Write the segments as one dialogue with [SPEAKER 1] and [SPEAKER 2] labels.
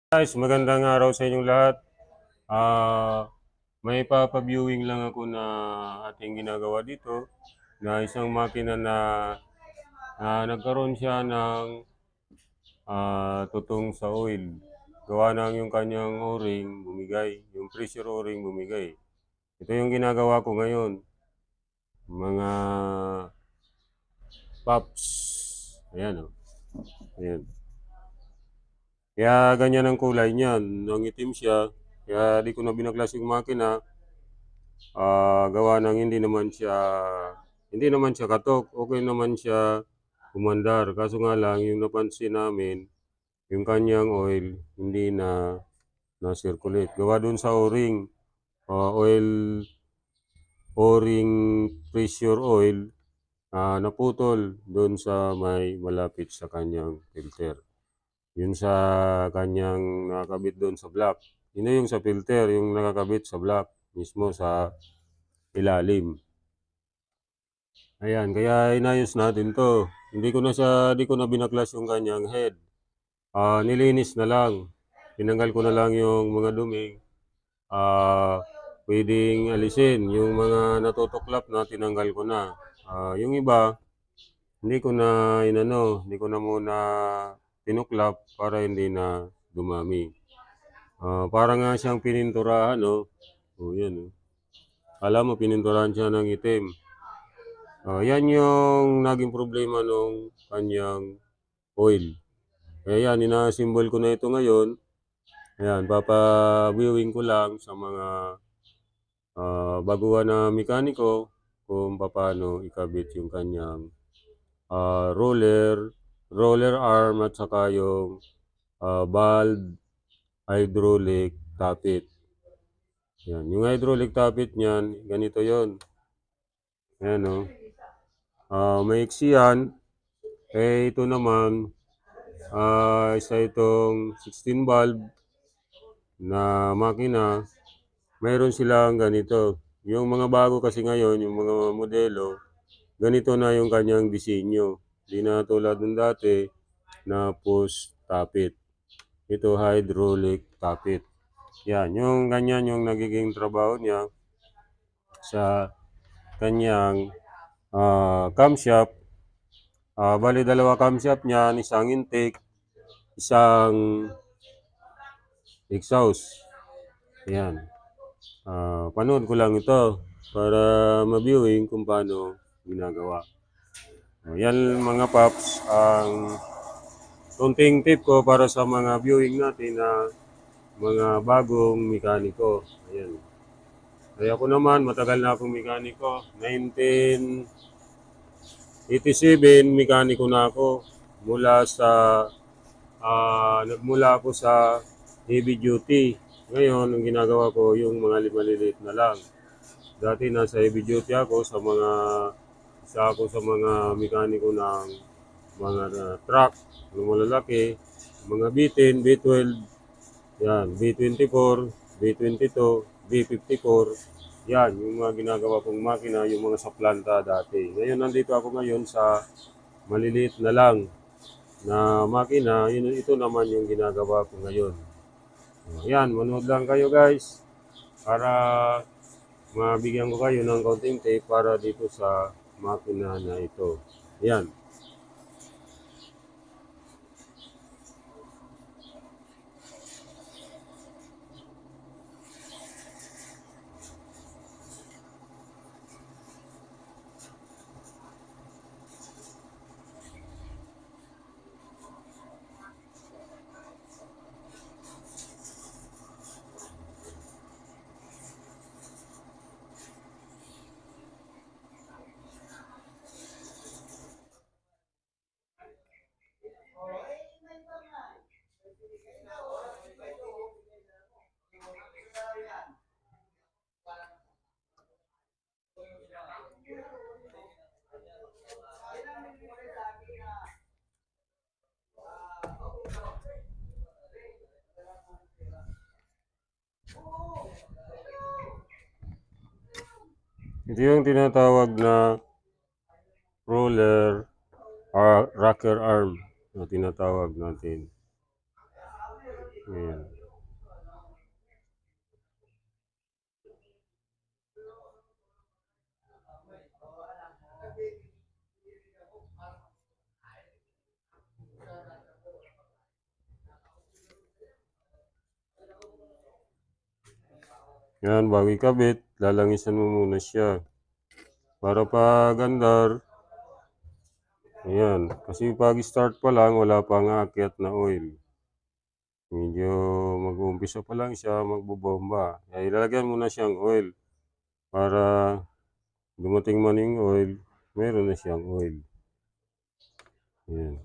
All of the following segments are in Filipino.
[SPEAKER 1] Guys, magandang araw sa inyong lahat. May papa-viewing lang ako na ating ginagawa dito na isang makina na nagkaroon siya ng tutong sa oil. Gawa ng yung kanyang o-ring bumigay, yung pressure o-ring bumigay. Ito yung ginagawa ko ngayon, mga pops. Ayan o. Ayan. Kaya ganyan ang kulay niyan. Nangitim siya. Kaya di ko na binaglas yung makina. Gawa ng hindi naman siya katok, okay naman siya umandar. Kaso nga lang, yung napansin namin, yung kanyang oil, hindi na-circulate. Gawa dun sa o-ring, oil, o-ring pressure oil, naputol dun sa may malapit sa kanyang filter. Yun sa kanyang nakakabit doon sa block. Yun na yung sa filter, yung nakakabit sa block mismo sa ilalim. Ayan, kaya inayos natin to. Hindi ko na binaklas yung kanyang head. Nilinis na lang. Tinanggal ko na lang yung mga dumi. Pwedeng alisin. Yung mga natutuklap na tinanggal ko na. Yung iba, hindi ko na muna tinuklap para hindi na dumami. Para nga siyang pininturahan, no? Yan, oh. Alam mo, pininturahan siya ng itim. Yan yung naging problema nung kanyang oil. Kaya yan, ina-assemble ko na ito ngayon. Ayan, papa-viewing ko lang sa mga baguhan na mekaniko kung paano ikabit yung kanyang roller arm at saka yung valve hydraulic tappet. Yan, yung hydraulic tappet niyan, ganito yon. Ayan, oh. Maiksi yan. Ito naman, isa itong 16 valve na makina. Mayroon silang ganito. Yung mga bago kasi ngayon, yung mga modelo, ganito na yung kanyang disenyo. Di na tulad ng dati na push tappet. Ito hydraulic tappet. Yan, yung ganyan yung nagiging trabaho niya sa kanyang camshaft. Bali dalawa camshaft niya, isang intake, isang exhaust. Ayan. Panood ko lang ito para ma-viewing kung paano ginagawa. Yan mga paps, ang konting tip ko para sa mga viewing natin na mga bagong mekaniko. Ayan. Kaya ako naman, matagal na akong mekaniko. 1987, mekaniko na ako. Nagmula ako sa heavy duty. Ngayon, ang ginagawa ko, yung mga maliliit na lang. Dati nasa heavy duty ako isa ako sa mga mekaniko ng mga truck, ng malalaki, mga B10, B12, yan, B24, B22, B54, yan, yung mga ginagawa kong makina, yung mga sa planta dati. Ngayon, nandito ako ngayon sa maliliit na lang na makina, ito naman yung ginagawa ko ngayon. Yan, manood lang kayo guys para mabigyan ko kayo ng konting tape para dito sa makina na ito. Yan. Ito yung tinatawag na roller or rocker arm na tinatawag natin. Ayan. Yan, bago ikabit, lalangisan mo muna siya. Para pag andar, ayan. Kasi pag start pa lang, wala pang aakyat na oil. Medyo mag-uumpisa pa lang siya, magbobomba. Kaya ilalagyan mo na siyang oil para dumating man yung oil, meron na siyang oil. Ayan.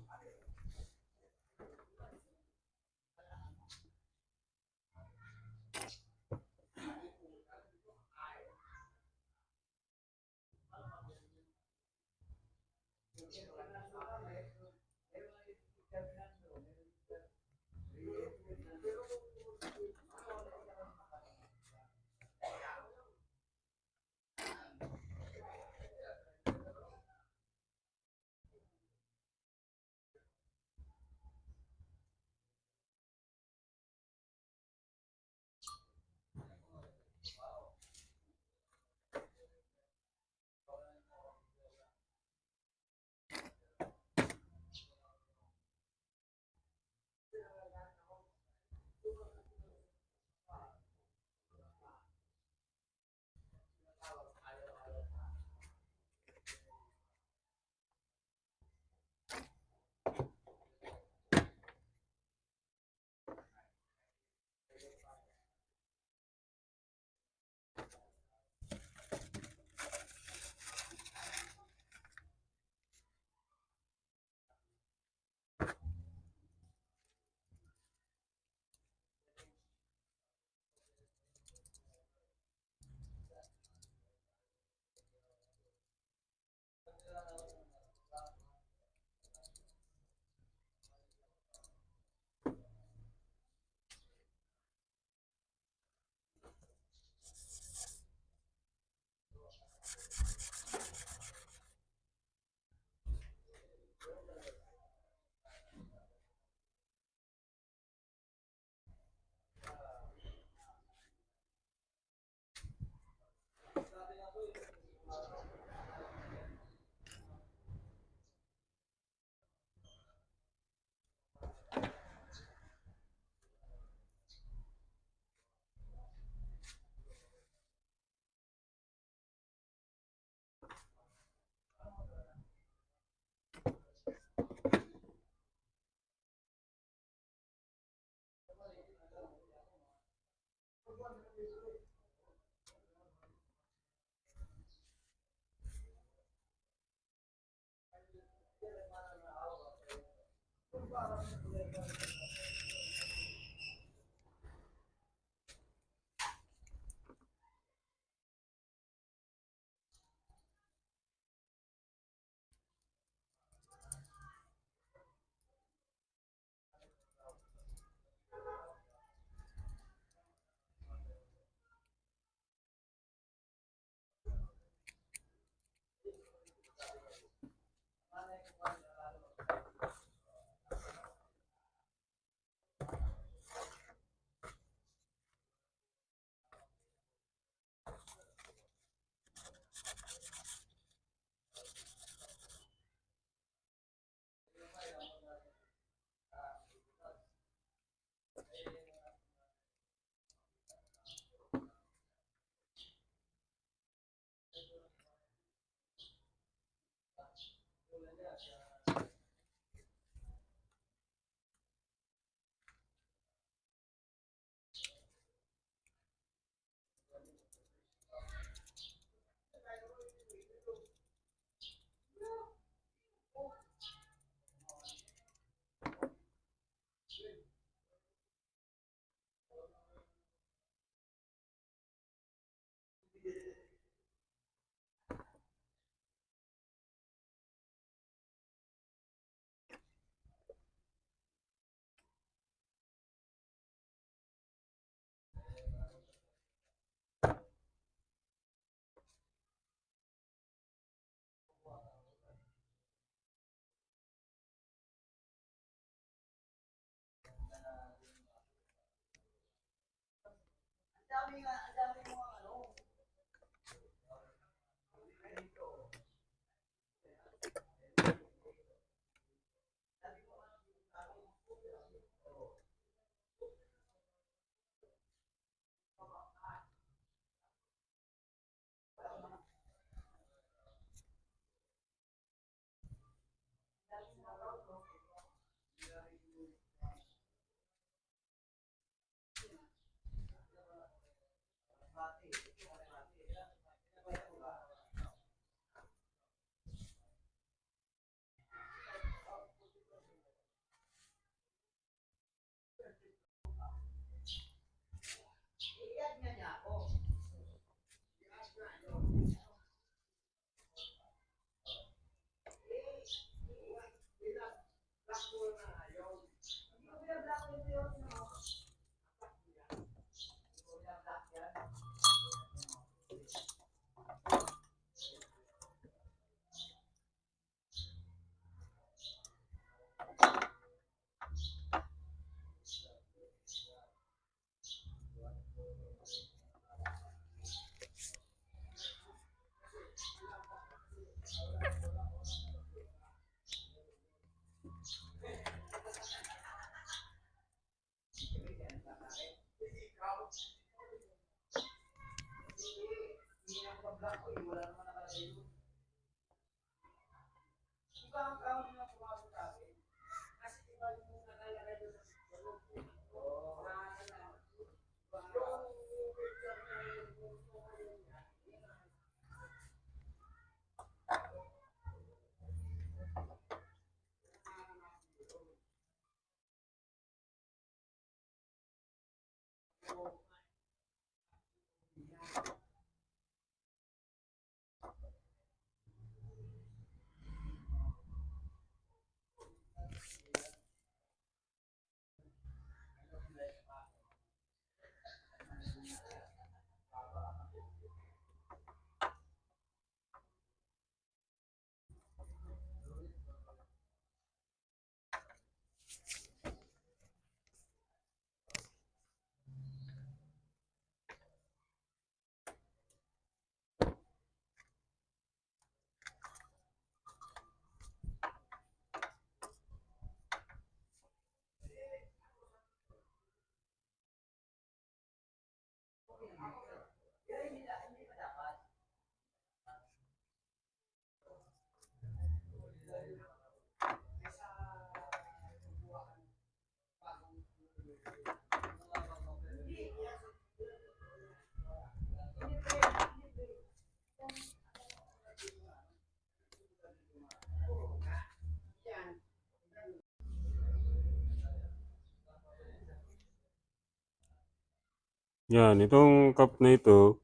[SPEAKER 1] Yan, itong cup na ito,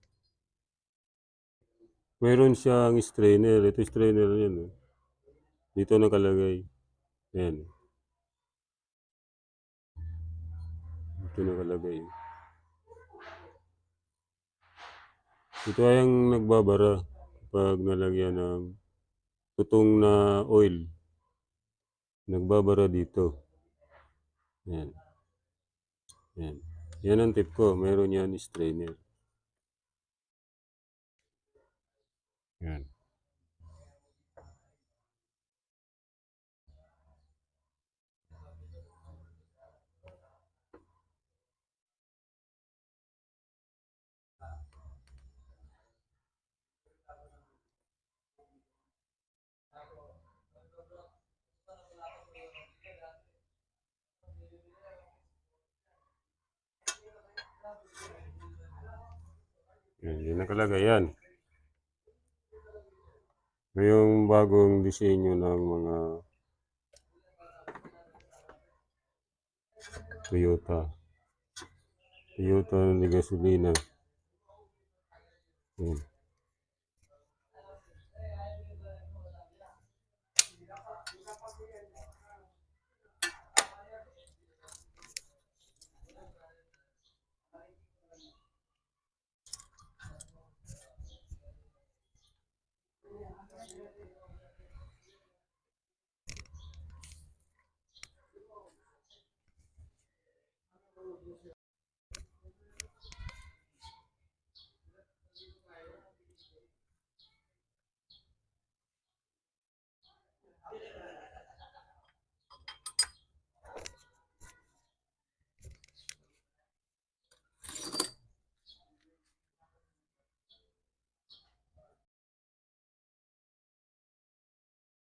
[SPEAKER 1] meron siyang strainer. Ito strainer yan. Oh. Dito nakalagay. Yan. Dito nakalagay. Ito ay ang nagbabara pag nalagyan ng tutong na oil. Nagbabara dito. Yan. Yan. Yan ang tip ko. Meron yan strainer. Yan. Yan. Yan nakalagay yan. Yung bagong disenyo ng mga Toyota. Toyota na gasolina. Yan.